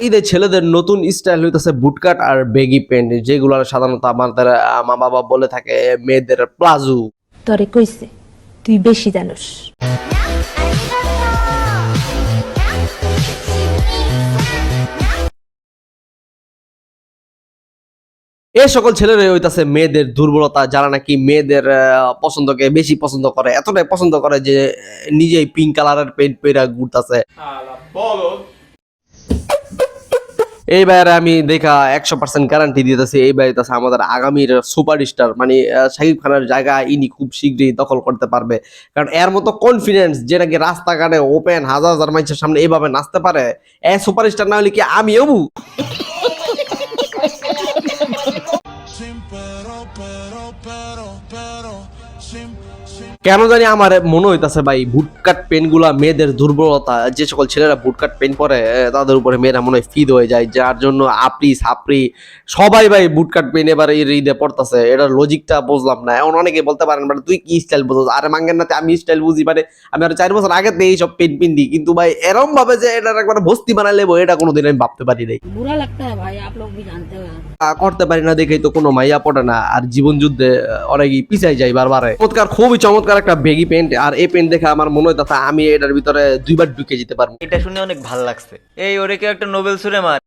ঈদের ছেলেদের নতুন স্টাইল হইতেছে বুটকাট আর বেগি প্যান্ট, যেগুলো সাধারণত আমাদের মা বাবা বলে থাকে মেয়েদের প্লাজো। তরে কইছে তুই বেশি জানোস। এই সকল ছেলেরা হইতাছে মেয়েদের দুর্বলতা, যারা নাকি মেয়েদের পছন্দকে বেশি পছন্দ করে, এতটাই পছন্দ করে যে নিজেই পিঙ্ক কালারের পেন্ট পরে ঘুরতেছে। এই বাইরে আমি দেখা 100% গ্যারান্টি দিতেছি, এই বাইরে আমাদের আগামীর সুপারস্টার মানে শাকিব খানের জায়গা ইনি খুব শীঘ্রই দখল করতে পারবে। কারণ এর মতো কনফিডেন্স যে নাকি রাস্তাঘাটে ওপেন হাজার হাজার মানুষের সামনে এইভাবে নাচতে পারে, এ সুপারস্টার না হলে কি আমি হবো? কেন জানি আমার মনে হইতাছে ভাই বুটকাট পেন গুলা মেয়েদের দুর্বলতা। যে সকল ছেলেরা বুটকাট পেন পরে তাদের উপরে মেয়েরা মনে হয় ফিদ হয়ে যায়, যার জন্য আপরি সাপরি সবাই ভাই বুটকাট পেন এবার এই ঈদে পড়তেছে। এটার লজিকটা বুঝলাম না। এখন অনেকে বলতে পারেন মানে তুই কি স্টাইল বুঝোস? আরে মাঙ্গেন নাতে আমি স্টাইল বুঝি, মানে আমি আর 4 বছর আগে থেকে এইসব পেন পিন্দি, কিন্তু ভাই এরম ভাবে যে এটার একবার বস্তি বানাই লেবো এটা কোনোদিন আমি ভাবতে পারি নাই। बुरा लगता है भाई, आप लोग भी जानते हो। করতে পারি না দেখেই তো কোনো মাইয়া পড়ে না, আর জীবন যুদ্ধে অনেকই পিছাই যায় বারবার। চমৎকার, খুবই চমৎকার একটা বেগি প্যান্ট, আর এই প্যান্ট দেখে আমার মনে হইতাছে আমি এটার ভিতরে 2 বার ঢুকে যেতে পারবো। এটা শুনে অনেক ভালো লাগছে। এই ওরে কেউ একটা নোবেল সুরে মার।